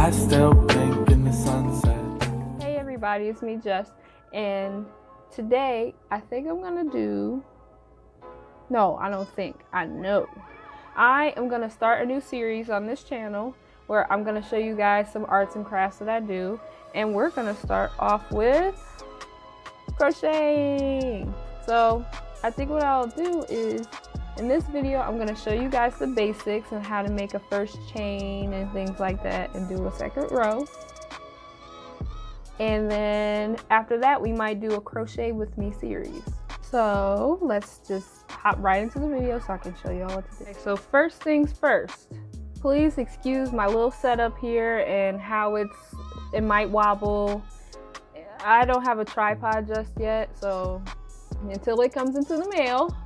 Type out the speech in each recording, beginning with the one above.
I still blink in the sunset. Hey everybody, it's me Jess, and today I think I'm gonna do, no, I don't think, I know. I am gonna start a new series on this channel where I'm gonna show you guys some arts and crafts that I do, and we're gonna start off with crocheting. So I think what I'll do is, in this video, I'm gonna show you guys the basics and how to make a first chain and things like that and do a second row. And then after that, we might do a crochet with me series. So let's just hop right into the video so I can show you all what to do. So first things first, please excuse my little setup here and how it might wobble. I don't have a tripod just yet, so until it comes into the mail,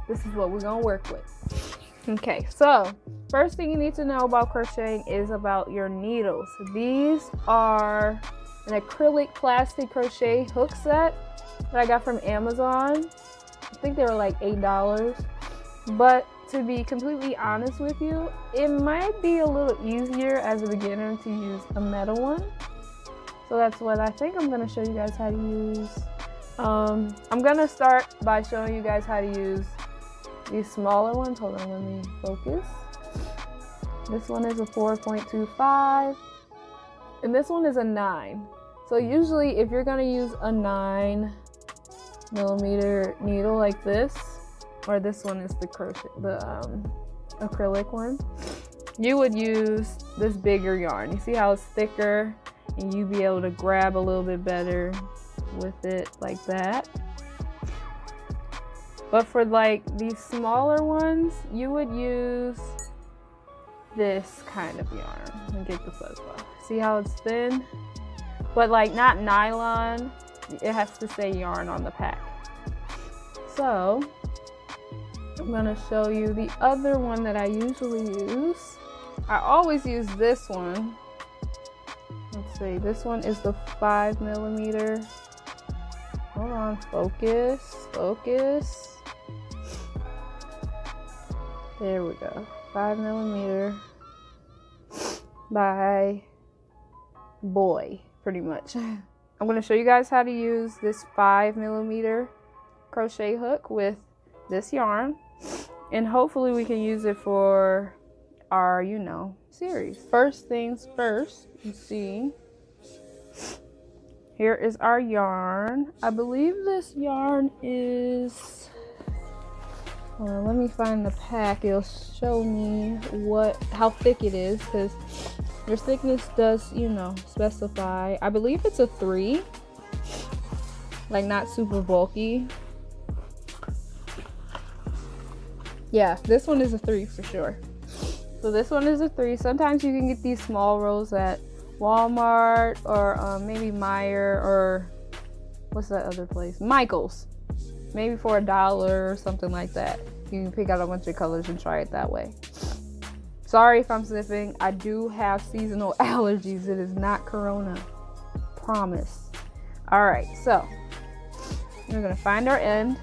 this is what we're gonna work with. Okay, so first thing you need to know about crocheting is about your needles. These are an acrylic plastic crochet hook set that I got from Amazon. I think they were like $8, but to be completely honest with you, it might be a little easier as a beginner to use a metal one. So that's what I think I'm gonna show you guys how to use. I'm gonna start by showing you guys how to use these smaller ones. Hold on, let me focus. This one is a 4.25 and this one is a 9. So usually if you're gonna use a 9mm needle like this, or this one is the crochet, the acrylic one, you would use this bigger yarn. You see how it's thicker and you'd be able to grab a little bit better with it like that. But for like these smaller ones, you would use this kind of yarn. Let me get the fuzz off. See how it's thin? But like not nylon, it has to say yarn on the pack. So I'm gonna show you the other one that I usually use. I always use this one. Let's see, this one is the 5mm. Hold on, focus, focus. There we go, 5mm by boy, pretty much. I'm gonna show you guys how to use this 5mm crochet hook with this yarn, and hopefully we can use it for our, you know, series. First things first, you see, here is our yarn. I believe this yarn is, let me find the pack. It'll show me how thick it is, because your thickness does, you know, specify. I believe it's a 3, like not super bulky. Yeah, this one is a 3 for sure. So this one is a 3. Sometimes you can get these small rolls at Walmart or maybe Meijer, or what's that other place? Michael's. Maybe for $1 or something like that. You can pick out a bunch of colors and try it that way. Sorry if I'm sniffing. I do have seasonal allergies. It is not Corona. Promise. All right, so we're gonna find our end.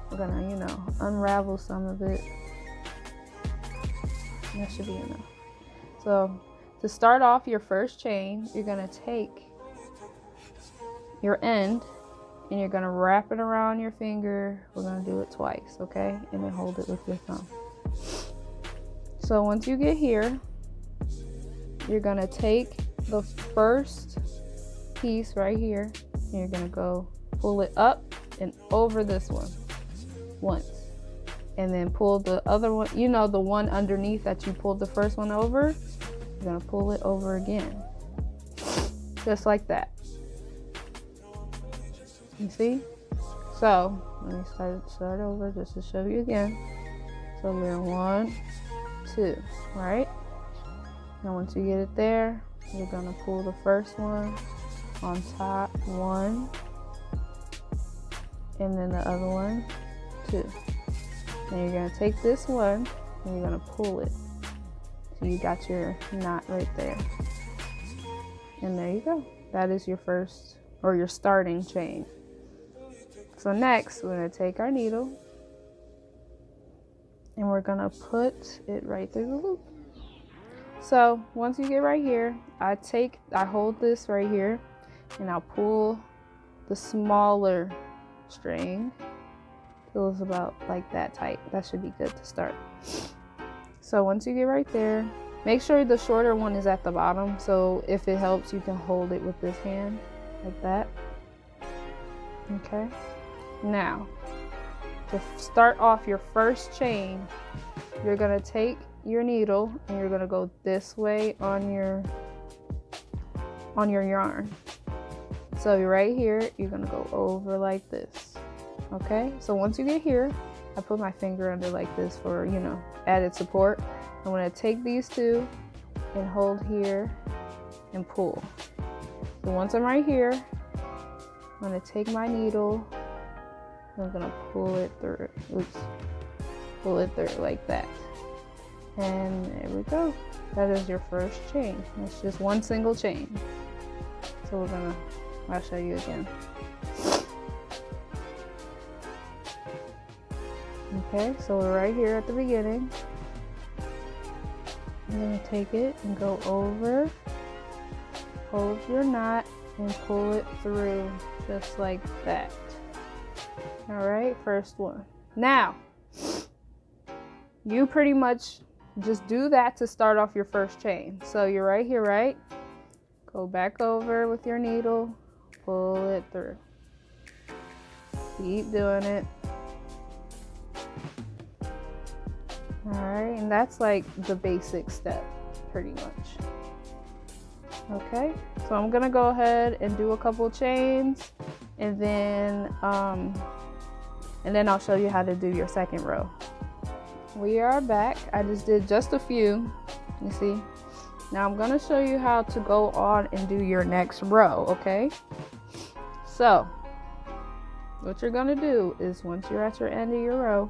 We're gonna, you know, unravel some of it. That should be enough. So to start off your first chain, you're gonna take your end and you're gonna wrap it around your finger. We're gonna do it twice, okay? And then hold it with your thumb. So once you get here, you're gonna take the first piece right here and you're gonna go pull it up and over this one once, and then pull the other one, you know, the one underneath that you pulled the first one over, you're gonna pull it over again, just like that. You see? So let me start over just to show you again. So we're 1, 2, right? Now once you get it there, you're gonna pull the first one on top, 1, and then the other one, 2. Then you're gonna take this one and you're gonna pull it. So you got your knot right there. And there you go. That is your first, or your starting chain. So next, we're gonna take our needle and we're gonna put it right through the loop. So once you get right here, I hold this right here and I'll pull the smaller string till it's about like that tight. That should be good to start. So once you get right there, make sure the shorter one is at the bottom. So if it helps, you can hold it with this hand like that. Okay. Now, to start off your first chain, you're gonna take your needle and you're gonna go this way on your yarn. So right here, you're gonna go over like this. Okay, so once you get here, I put my finger under like this for, you know, added support. I'm gonna take these two and hold here and pull. So once I'm right here, I'm gonna take my needle, I'm gonna pull it through. Oops, pull it through like that. And there we go. That is your first chain. It's just one single chain. So I'll show you again. Okay, so we're right here at the beginning. I'm gonna take it and go over, hold your knot, and pull it through just like that. All right, first one. Now, you pretty much just do that to start off your first chain. So you're right here, right? Go back over with your needle, pull it through. Keep doing it. All right, and that's like the basic step, pretty much. Okay, so I'm gonna go ahead and do a couple chains, and then I'll show you how to do your second row. We are back. I just did just a few, you see. Now I'm gonna show you how to go on and do your next row, okay? So, what you're gonna do is once you're at your end of your row,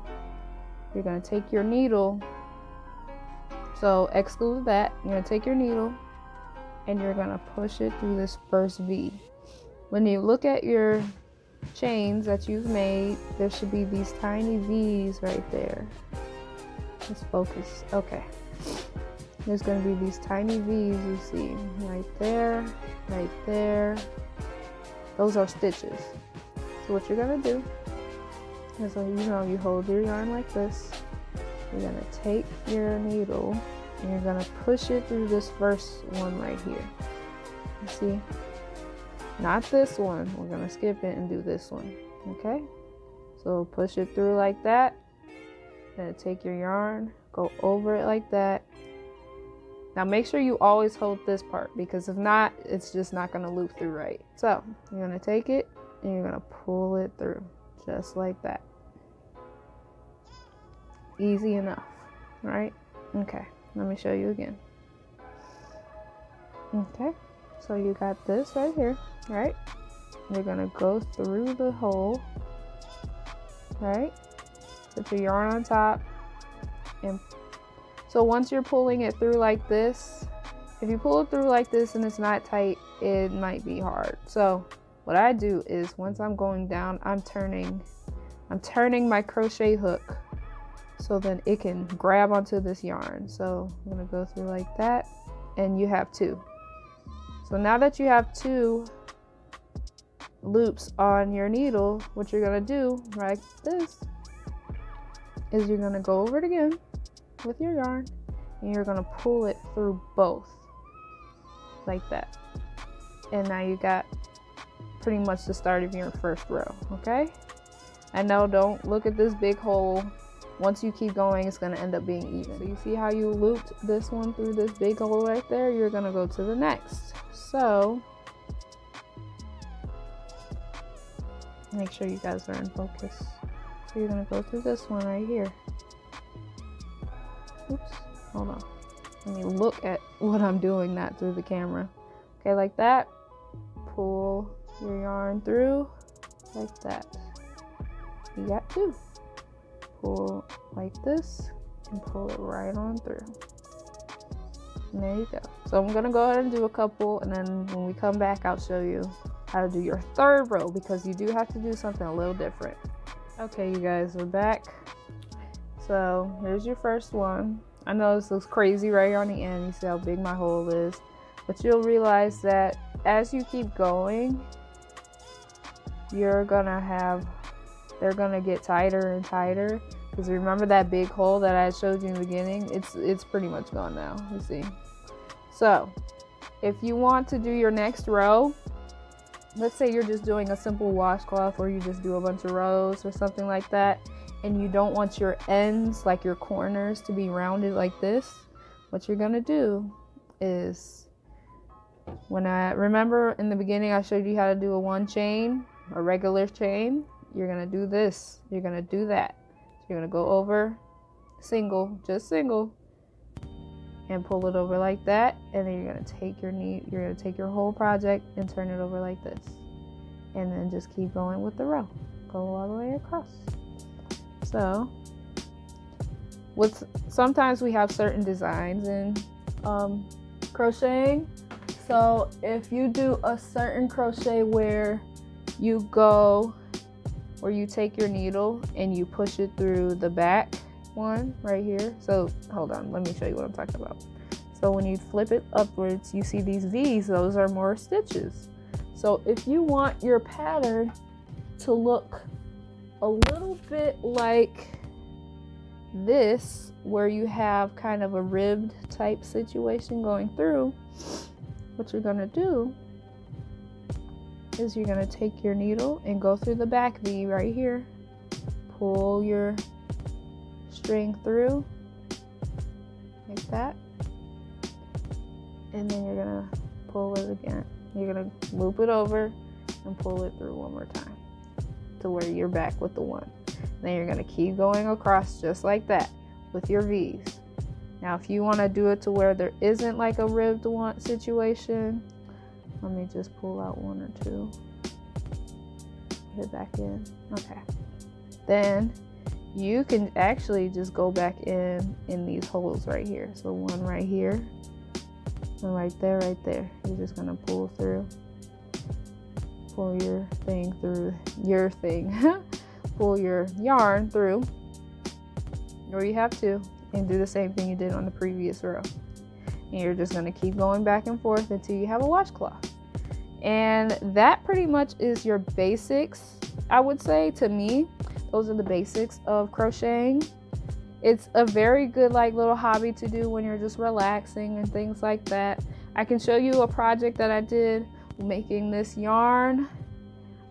you're gonna take your needle, so exclude that, you're gonna take your needle and you're gonna push it through this first V. When you look at your chains that you've made, there should be these tiny V's right there. Let's focus. Okay. There's going to be these tiny V's you see right there, right there. Those are stitches. So what you're going to do is, you hold your yarn like this. You're going to take your needle and you're going to push it through this first one right here. You see? Not this one. We're going to skip it and do this one. Okay? So push it through like that. Then take your yarn, go over it like that. Now make sure you always hold this part, because if not, it's just not going to loop through right. So you're going to take it and you're going to pull it through just like that. Easy enough, right? Okay, let me show you again. Okay, so you got this right here, right? You're going to go through the hole, right? Put your yarn on top, and so once you're pulling it through like this, if you pull it through like this and it's not tight, it might be hard. So what I do is, once I'm going down, I'm turning my crochet hook so then it can grab onto this yarn. So I'm gonna go through like that, and you have two. So now that you have two loops on your needle, what you're gonna do like this is you're gonna go over it again with your yarn and you're gonna pull it through both like that. And now you got pretty much the start of your first row, okay? And now don't look at this big hole. Once you keep going, it's gonna end up being even. So you see how you looped this one through this big hole right there? You're gonna go to the next. So make sure you guys are in focus. So you're gonna go through this one right here. Oops, hold on. Let me look at what I'm doing, not through the camera. Okay, like that. Pull your yarn through like that. You got two. Pull like this and pull it right on through. And there you go. So I'm gonna go ahead and do a couple, and then when we come back, I'll show you how to do your third row, because you do have to do something a little different. Okay, you guys, we're back. So here's your first one. I know this looks crazy right here on the end. You see how big my hole is. But you'll realize that as you keep going, they're gonna get tighter and tighter. Because remember that big hole that I showed you in the beginning? It's pretty much gone now, you see. So if you want to do your next row, let's say you're just doing a simple washcloth, or you just do a bunch of rows or something like that, and you don't want your ends, like your corners, to be rounded like this, what you're gonna do is, remember in the beginning I showed you how to do a 1 chain, a regular chain, you're gonna do this, you're gonna do that. So you're gonna go over single, just single, and pull it over like that, and then you're gonna take your whole project and turn it over like this, and then just keep going with the row, go all the way across. So sometimes we have certain designs in crocheting. So if you do a certain crochet where you take your needle and you push it through the back one right here. So hold on, let me show you what I'm talking about. So when you flip it upwards, you see these V's, those are more stitches. So if you want your pattern to look a little bit like this, where you have kind of a ribbed type situation going through, what you're gonna do is you're gonna take your needle and go through the back V right here, pull your string through like that, and then you're gonna pull it again. You're gonna loop it over and pull it through one more time to where you're back with the 1. Then you're gonna keep going across just like that with your V's. Now if you want to do it to where there isn't like a ribbed one situation, let me just pull out 1 or 2, put it back in. Okay, then you can actually just go back in these holes right here. So 1 right here, and right there, right there. You're just gonna pull through, pull your thing through your thing, pull your yarn through where you have to, and do the same thing you did on the previous row. And you're just gonna keep going back and forth until you have a washcloth. And that pretty much is your basics, I would say. To me, those are the basics of crocheting. It's a very good like little hobby to do when you're just relaxing and things like that. I can show you a project that I did making this yarn.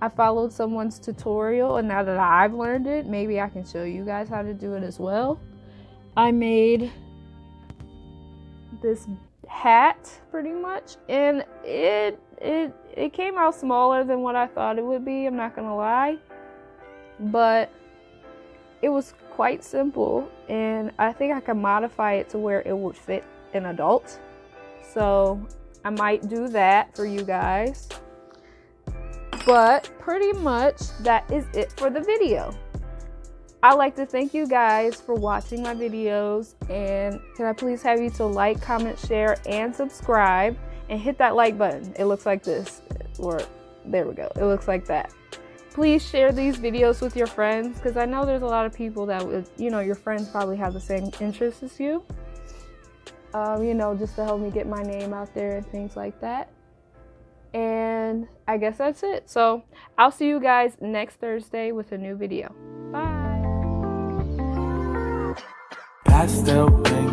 I followed someone's tutorial, and now that I've learned it, maybe I can show you guys how to do it as well. I made this hat pretty much, and it came out smaller than what I thought it would be, I'm not gonna lie, but it was quite simple, and I think I can modify it to where it would fit an adult. So I might do that for you guys. But pretty much that is it for the video. I'd like to thank you guys for watching my videos, and can I please have you to like, comment, share, and subscribe, and hit that like button. It looks like this, or there we go, it looks like that. Please share these videos with your friends, because I know there's a lot of people that would, your friends probably have the same interests as you. Just to help me get my name out there and things like that. And I guess that's it. So I'll see you guys next Thursday with a new video. Bye. Pastel pink